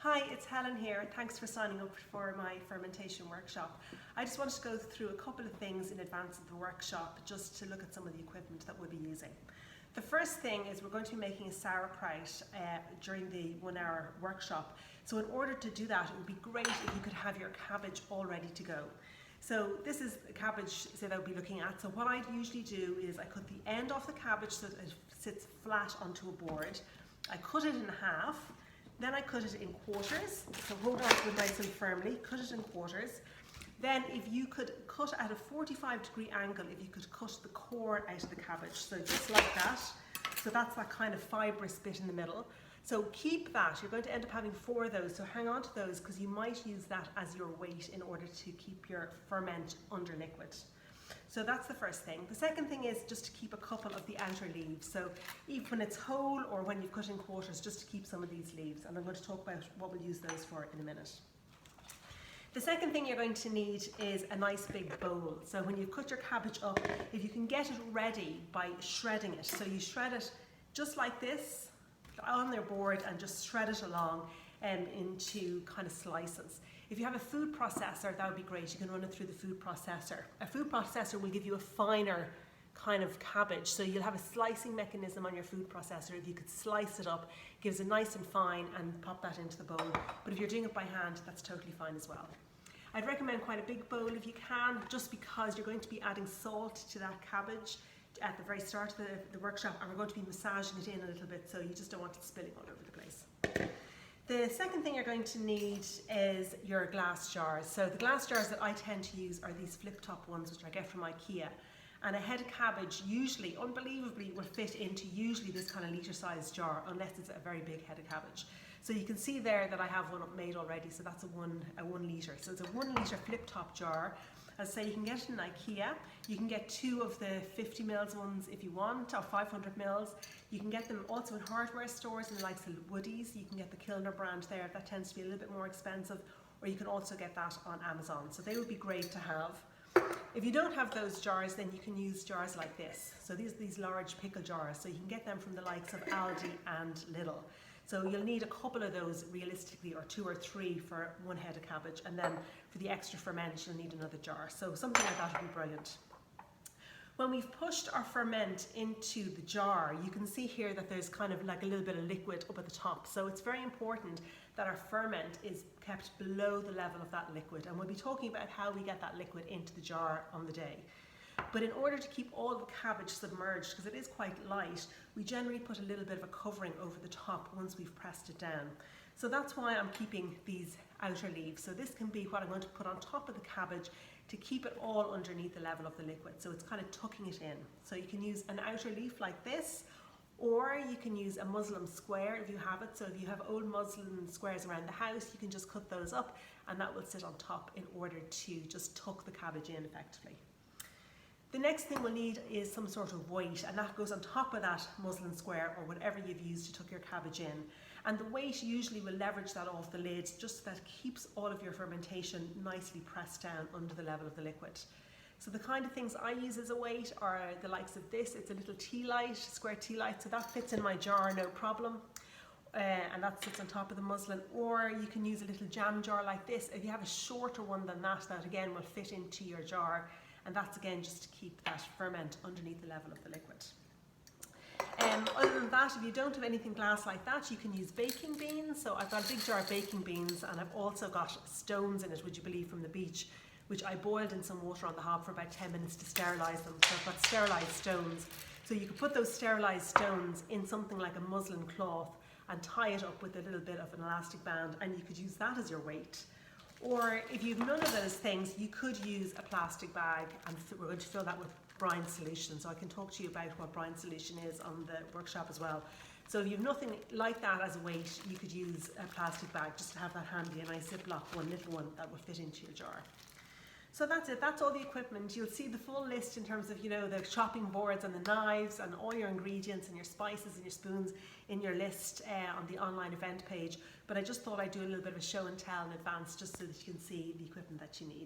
Hi, it's Helen here, and thanks for signing up for my fermentation workshop. I just wanted to go through a couple of things in advance of the workshop just to look at some of the equipment that we'll be using. The first thing is we're going to be making a sauerkraut during the 1 hour workshop. So in order to do that, it would be great if you could have your cabbage all ready to go. So this is the cabbage that I'll be looking at. So what I usually do is I cut the end off the cabbage so that it sits flat onto a board. I cut it in half. Then I cut it in quarters, so hold on to it nice and firmly, cut it in quarters. Then if you could cut at a 45-degree angle, if you could cut the core out of the cabbage, so just like that. So that's that kind of fibrous bit in the middle. So keep that, you're going to end up having 4 of those, so hang on to those because you might use that as your weight in order to keep your ferment under liquid. So that's the first thing. The second thing is just to keep a couple of the outer leaves. So even when it's whole or when you've cut in quarters, just to keep some of these leaves. And I'm going to talk about what we'll use those for in a minute. The second thing you're going to need is a nice big bowl. So when you cut your cabbage up, if you can get it ready by shredding it. So you shred it just like this on their board and just shred it along into kind of slices. If you have a food processor, that would be great. You can run it through the food processor. A food processor will give you a finer kind of cabbage. So you'll have a slicing mechanism on your food processor. If you could slice it up, it gives it nice and fine and pop that into the bowl. But if you're doing it by hand, that's totally fine as well. I'd recommend quite a big bowl if you can, just because you're going to be adding salt to that cabbage at the very start of the workshop, and we're going to be massaging it in a little bit, so you just don't want it spilling all over the place. The second thing you're going to need is your glass jars. So the glass jars that I tend to use are these flip-top ones, which I get from IKEA. And a head of cabbage usually, unbelievably, will fit into usually this kind of litre-sized jar, unless it's a very big head of cabbage. So you can see there that I have one made already, so that's a 1 litre. So it's a 1 litre flip-top jar. As I say, you can get it in IKEA. You can get 2 of the 50 mils ones if you want, or 500 mils. You can get them also in hardware stores in the likes of Woody's. You can get the Kilner brand there. That tends to be a little bit more expensive, or you can also get that on Amazon. So they would be great to have. If you don't have those jars, then you can use jars like this. So these large pickle jars. So you can get them from the likes of Aldi and Lidl. So you'll need a couple of those realistically, or 2 or 3 for 1 head of cabbage, and then for the extra ferment you'll need another jar. So something like that would be brilliant. When we've pushed our ferment into the jar, you can see here that there's kind of like a little bit of liquid up at the top. So it's very important that our ferment is kept below the level of that liquid, and we'll be talking about how we get that liquid into the jar on the day. But in order to keep all the cabbage submerged, because it is quite light, we generally put a little bit of a covering over the top once we've pressed it down. So that's why I'm keeping these outer leaves. So this can be what I'm going to put on top of the cabbage to keep it all underneath the level of the liquid. So it's kind of tucking it in. So you can use an outer leaf like this, or you can use a muslin square if you have it. So if you have old muslin squares around the house, you can just cut those up and that will sit on top in order to just tuck the cabbage in effectively. The next thing we'll need is some sort of weight, and that goes on top of that muslin square or whatever you've used to tuck your cabbage in. And the weight usually will leverage that off the lid, just so that keeps all of your fermentation nicely pressed down under the level of the liquid. So the kind of things I use as a weight are the likes of this. It's a little tea light, square tea light, so that fits in my jar no problem. And that sits on top of the muslin. Or you can use a little jam jar like this. If you have a shorter one than that, that again will fit into your jar. And that's again just to keep that ferment underneath the level of the liquid. Other than that, if you don't have anything glass like that, you can use baking beans. So I've got a big jar of baking beans, and I've also got stones in it, would you believe, from the beach, which I boiled in some water on the hob for about 10 minutes to sterilise them. So I've got sterilised stones. So you could put those sterilised stones in something like a muslin cloth and tie it up with a little bit of an elastic band, and you could use that as your weight. Or if you've none of those things, you could use a plastic bag, and we're going to fill that with brine solution. So I can talk to you about what brine solution is on the workshop as well. So if you have nothing like that as a weight, you could use a plastic bag just to have that handy, a nice Ziploc one, little one that will fit into your jar. So that's it, that's all the equipment. You'll see the full list in terms of, the chopping boards and the knives and all your ingredients and your spices and your spoons in your list on the online event page. But I just thought I'd do a little bit of a show and tell in advance just so that you can see the equipment that you need.